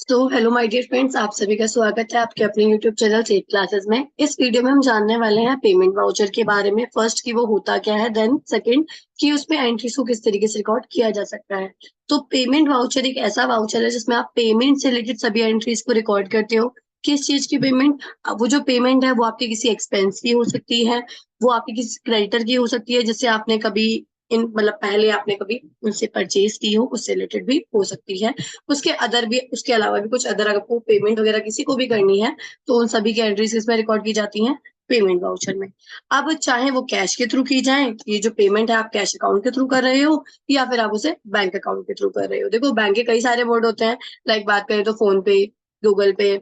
तो hello my dear friends, आप सभी का स्वागत है आपके अपने यूट्यूब चैनल सेट क्लासेस में। इस वीडियो में हम जानने वाले हैं पेमेंट वाउचर के बारे में। फर्स्ट कि वो होता क्या है, देन सेकंड कि उसमें एंट्रीज को किस तरीके से रिकॉर्ड किया जा सकता है। तो पेमेंट वाउचर एक ऐसा वाउचर है जिसमें आप पेमेंट से रिलेटेड सभी एंट्रीज को रिकॉर्ड करते हो। किस चीज की पेमेंट? वो जो पेमेंट है वो आपकी किसी एक्सपेंस की हो सकती है, वो आपकी किसी क्रेडिटर की हो सकती है जिससे आपने कभी इन मतलब पहले आपने कभी उनसे परचेज की हो, उससे रिलेटेड भी हो सकती है। उसके अलावा भी कुछ अदर आपको पेमेंट वगैरह किसी को भी करनी है तो उन सभी की एंट्रीज इसमें रिकॉर्ड की जाती हैं पेमेंट वाउचर में। अब चाहे वो कैश के थ्रू की जाए, ये जो पेमेंट है आप कैश अकाउंट के थ्रू कर रहे हो या फिर आप उसे बैंक अकाउंट के थ्रू कर रहे हो। देखो बैंक के कई सारे मोड होते हैं, लाइक बात करें तो फोन पे, गूगल पे,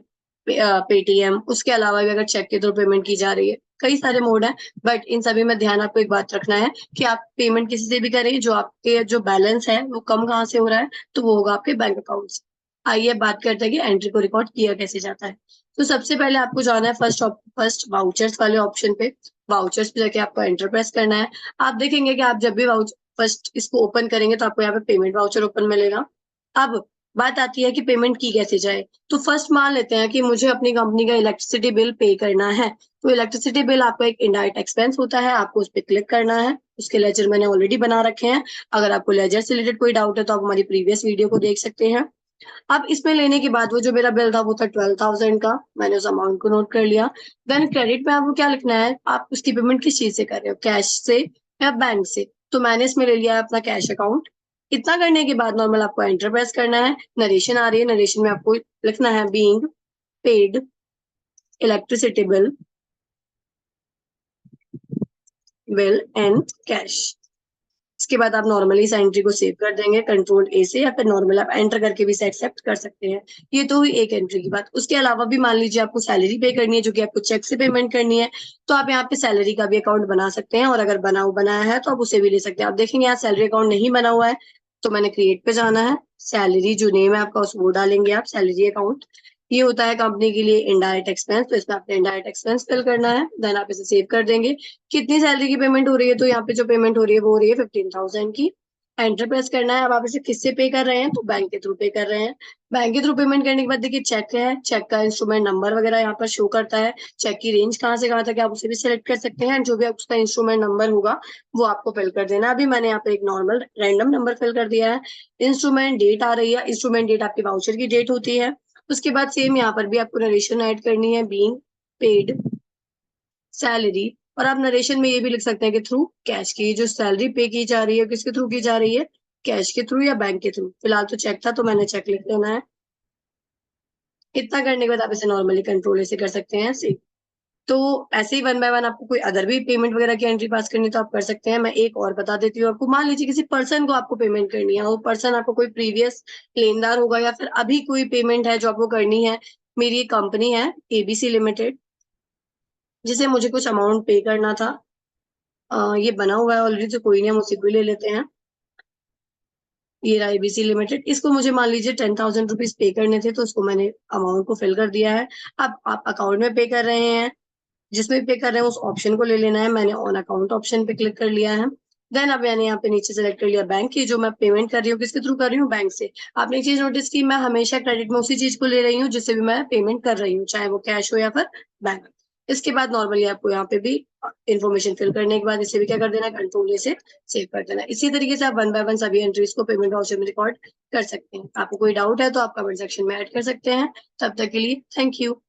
पेटीएम। उसके अलावा भी अगर चेक के थ्रू पेमेंट की जा रही है, कई सारे मोड है। बट इन सभी में ध्यान आपको एक बात रखना है कि आप पेमेंट किसी से भी करें, जो आपके जो बैलेंस है वो कम कहाँ से हो रहा है, तो वो होगा आपके बैंक अकाउंट से। आइए बात करते हैं कि एंट्री को रिकॉर्ड किया कैसे जाता है। तो सबसे पहले आपको जाना है फर्स्ट वाउचर्स वाले ऑप्शन पे। वाउचर्स पे जाके आपको एंटर प्रेस करना है। आप देखेंगे कि आप जब भी वाउचर फर्स्ट इसको ओपन करेंगे तो आपको यहाँ पे पेमेंट वाउचर ओपन मिलेगा। अब बात आती है कि पेमेंट की कैसे जाए। तो फर्स्ट मान लेते हैं कि मुझे अपनी कंपनी का इलेक्ट्रिसिटी बिल पे करना है। तो इलेक्ट्रिसिटी बिल आपका एक इनडायरेक्ट एक्सपेंस होता है, आपको उस पर क्लिक करना है। उसके लेजर मैंने ऑलरेडी बना रखे हैं। अगर आपको लेजर से रिलेटेड कोई डाउट है तो आप हमारी प्रीवियस वीडियो को देख सकते हैं। अब इसमें लेने के बाद वो जो मेरा बिल था वो था 12,000 का। मैंने उस अमाउंट को नोट कर लिया। देन क्रेडिट में आपको क्या लिखना है, आप उसकी पेमेंट किस चीज से कर रहे हो, कैश से या बैंक से। तो मैंने इसमें ले लिया है अपना कैश अकाउंट। इतना करने के बाद नॉर्मल आपको एंटर प्रेस करना है। नरेशन आ रही है, नरेशन में आपको लिखना है being paid electricity bill and cash. इसके बाद आप नॉर्मली इस एंट्री को सेव कर देंगे कंट्रोल ए से, या फिर नॉर्मल आप एंटर करके भी इसे एक्सेप्ट कर सकते हैं। ये तो हुई एक एंट्री की बात। उसके अलावा भी मान लीजिए आपको सैलरी पे करनी है, जो कि आपको चेक से पेमेंट करनी है, तो आप यहाँ पे सैलरी का भी अकाउंट बना सकते हैं। और अगर बनाया है तो आप उसे भी ले सकते हैं। आप देखेंगे यहाँ सैलरी अकाउंट नहीं बना हुआ है, तो मैंने क्रिएट पे जाना है। सैलरी जो नेम है आपका उस वो डालेंगे आप, सैलरी अकाउंट। ये होता है कंपनी के लिए इनडायरेक्ट एक्सपेंस, तो इसमें आपने इनडायरेक्ट एक्सपेंस फिल करना है। देन आप इसे सेव कर देंगे। कितनी सैलरी की पेमेंट हो रही है, तो यहाँ पे जो पेमेंट हो रही है वो हो रही है 15,000 की। एंटर प्रेस करना है। अब आप इसे किससे पे कर रहे हैं, तो बैंक के थ्रू पे कर रहे हैं। बैंक के थ्रू पेमेंट करने के बाद देखिए चेक है, चेक का इंस्ट्रूमेंट नंबर वगैरह यहाँ पर शो करता है। चेक की रेंज कहाँ से कहाँ तक है आप उसे भी सिलेक्ट कर सकते हैं। जो भी उसका इंस्ट्रूमेंट नंबर होगा वो आपको फिल कर देना। अभी मैंने यहाँ पे एक नॉर्मल रैंडम नंबर फिल कर दिया है। इंस्ट्रूमेंट डेट आ रही है, इंस्ट्रूमेंट डेट आपके वाउचर की डेट होती है। उसके बाद सेम यहाँ पर भी आपको नरेशन ऐड करनी है, बीइंग पेड सैलरी। और आप नरेशन में ये भी लिख सकते हैं कि थ्रू कैश की, जो सैलरी पे की जा रही है किसके थ्रू की जा रही है, कैश के थ्रू या बैंक के थ्रू। फिलहाल तो चेक था तो मैंने चेक लिख देना है। इतना करने के बाद आप इसे नॉर्मली कंट्रोल ऐसे कर सकते हैं ऐसे। तो ऐसे ही वन बाय वन आपको कोई अदर भी पेमेंट वगैरह की एंट्री पास करनी तो आप कर सकते हैं। मैं एक और बता देती हूँ आपको। मान लीजिए किसी पर्सन को आपको पेमेंट करनी है, वो पर्सन आपको कोई प्रीवियस लेनदार होगा या फिर अभी कोई पेमेंट है जो आपको करनी है। मेरी एक कंपनी है एबीसी लिमिटेड, जिसे मुझे कुछ अमाउंट पे करना था। ये बना हुआ है ऑलरेडी, तो कोई नहीं, हम उसी को ही ले लेते हैं। ये रहा एबीसी लिमिटेड। इसको मुझे मान लीजिए 10,000 रुपीज पे करने थे, तो उसको मैंने अमाउंट को फिल कर दिया है। अब आप अकाउंट में पे कर रहे हैं, जिसमें पे कर रहे हैं उस ऑप्शन को ले लेना है। मैंने ऑन अकाउंट ऑप्शन पे क्लिक कर लिया है। देन अब मैंने यहाँ पे नीचे सेलेक्ट कर लिया बैंक की, जो मैं पेमेंट कर रही हूँ किसके थ्रू कर रही हूँ, बैंक से। आपने एक चीज नोटिस की, मैं हमेशा क्रेडिट में उसी चीज को ले रही हूँ जिससे भी मैं पेमेंट कर रही हूँ, चाहे वो कैश हो या फिर बैंक। इसके बाद नॉर्मली आपको यहाँ पे भी इन्फॉर्मेशन फिल करने के बाद इसे भी क्या कर देना, कंट्रोल से सेव कर देना। इसी तरीके से आप वन बाय वन सभी एंट्रीज को पेमेंट वाउचर में रिकॉर्ड कर सकते हैं। आपको कोई डाउट है तो आप कमेंट सेक्शन में ऐड कर सकते हैं। तब तक के लिए थैंक यू।